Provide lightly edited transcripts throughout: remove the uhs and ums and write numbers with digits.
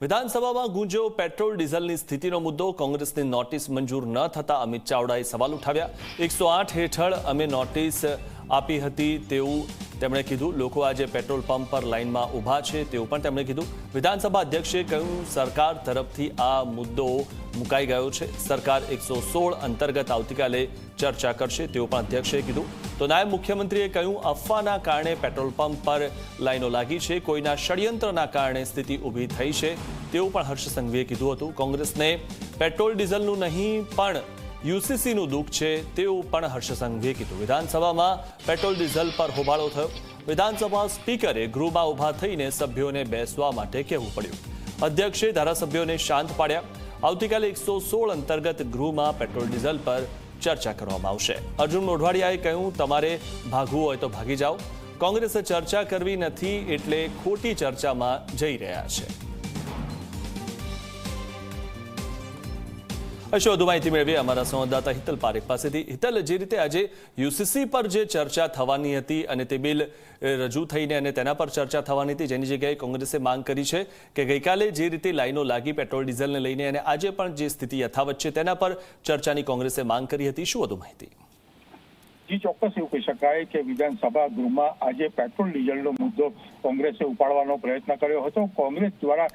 વિધાનસભામાં ગુંજ્યો પેટ્રોલ ડીઝલની સ્થિતિનો મુદ્દો। કોંગ્રેસની નોટિસ મંજૂર ન થતા અમિત ચાવડાએ સવાલ ઉઠાવ્યા। 108 હેઠળ અમે નોટિસ આપી હતી તેવું તેમણે કીધું। લોકો આજે પેટ્રોલ પંપ પર લાઇનમાં ઊભા છે તેવું પણ તેમણે કીધું। વિધાનસભા અધ્યક્ષે કહ્યું સરકાર તરફથી આ મુદ્દો મુકાઈ ગયો છે। સરકાર 116 અંતર્ગત આવતીકાલે ચર્ચા કરશે તેવું પણ અધ્યક્ષે કીધું। તો નાયબ મુખ્યમંત્રીએ કહ્યું અફવાના કારણે પેટ્રોલ પંપ પર લાઇનો લાગી છે, કોઈના ષડયંત્રના કારણે સ્થિતિ ઊભી થઈ છે તેવું પણ હર્ષ સંઘવીએ કીધું હતું। કોંગ્રેસને પેટ્રોલ ડીઝલનું નહીં પણ યુસીસીનું દુઃખ છે તેવું પણ હર્ષ સંઘવીએ કીધું। વિધાનસભામાં પેટ્રોલ ડીઝલ પર હોબાળો થયો। વિધાનસભા સ્પીકરે ગૃહમાં ઊભા થઈને સભ્યોને બેસવા માટે કહેવું પડ્યું। અધ્યક્ષે ધારાસભ્યોને શાંત પાડ્યા। આવતીકાલે 116 અંતર્ગત ગૃહમાં પેટ્રોલ ડીઝલ પર ચર્ચા કરવામાં આવશે। અર્જુન મોઢવાડિયાએ કહ્યું તમારે ભાગવું હોય તો ભાગી જાઓ, કોંગ્રેસે ચર્ચા કરવી નથી એટલે ખોટી ચર્ચામાં જઈ રહ્યા છે। વધુ માહિતી મેળવીએ અમારા સંવાદદાતા હિતલ પારેખ પાસેથી। હિતલ, જે રીતે આજે યુસીસી પર જે ચર્ચા થવાની હતી અને તે બિલ રજૂ થઈને અને તેના પર ચર્ચા થવાની હતી, જેની જગ્યાએ કોંગ્રેસે માંગ કરી છે કે ગઈકાલે જે રીતે લાઈનો લાગી પેટ્રોલ ડીઝલને લઈને અને આજે પણ જે સ્થિતિ યથાવત છે તેના પર ચર્ચાની કોંગ્રેસે માંગ કરી હતી, શું વધુ માહિતી? જી, ચોક્કસ એવું કહી શકાય કે વિધાનસભા ગૃહમાં આજે પેટ્રોલ ડીઝલનો મુદ્દો કોંગ્રેસે ઉપાડવાનો પ્રયત્ન કર્યો હતો। કોંગ્રેસ દ્વારા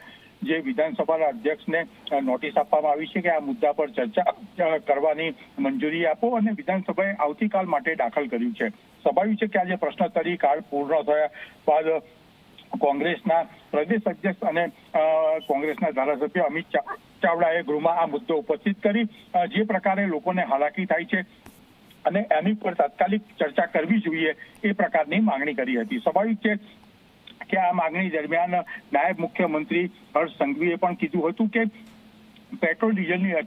જે વિધાનસભાના અધ્યક્ષને નોટિસ આપવામાં આવી છે કે આ મુદ્દા પર ચર્ચા કરવાની મંજૂરી આપો અને વિધાનસભાએ આવતીકાલ માટે દાખલ કર્યું છે। સ્વાભાવિક છે કે આજે પ્રશ્નોત્તરી કાળ પૂર્ણ થયા બાદ કોંગ્રેસના પ્રદેશ અધ્યક્ષ અને કોંગ્રેસના ધારાસભ્ય અમિત ચાવડાએ ગૃહમાં આ મુદ્દો ઉપસ્થિત કરી જે પ્રકારે લોકોને હાલાકી થાય છે અને એની પર તાત્કાલિક ચર્ચા કરવી જોઈએ એ પ્રકારની માંગણી કરી હતી। સ્વાભાવિક છે કે આ માંગણી દરમિયાન નાયબ મુખ્યમંત્રી હર્ષ સંઘવીએ પણ કીધું હતું કે પેટ્રોલ ડીઝલની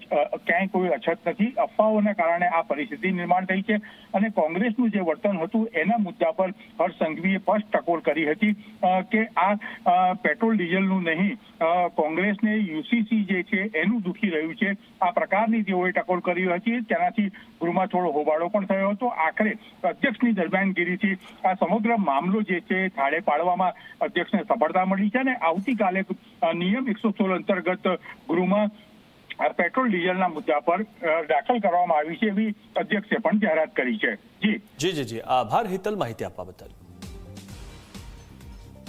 ક્યાંય કોઈ અછત નથી, અફવાઓના કારણે આ પરિસ્થિતિ નિર્માણ થઈ છે અને કોંગ્રેસનું જે વર્તન હતું એના મુદ્દા પર હર્ષ સંઘવીએ સ્પષ્ટ ટકોર કરી હતી કે આ પેટ્રોલ ડીઝલનું નહીં, કોંગ્રેસને યુસીસી જે છે એનું દુખી રહ્યું છે, આ પ્રકારની તેઓએ ટકોર કરી હતી। તેનાથી ગૃહમાં થોડો હોબાળો પણ થયો હતો। આખરે અધ્યક્ષની દરમિયાનગીરીથી આ સમગ્ર મામલો જે છે થાળે પાડવામાં અધ્યક્ષને સફળતા મળી છે અને આવતીકાલે નિયમ 116 અંતર્ગત ગૃહમાં પેટ્રોલ ડીઝલના મુદ્દા પર દાખલ કરવામાં આવી છે એવી અધ્યક્ષે પણ જાહેરાત કરી છે। જી આભાર હિતલ, માહિતી આપવા બદલ।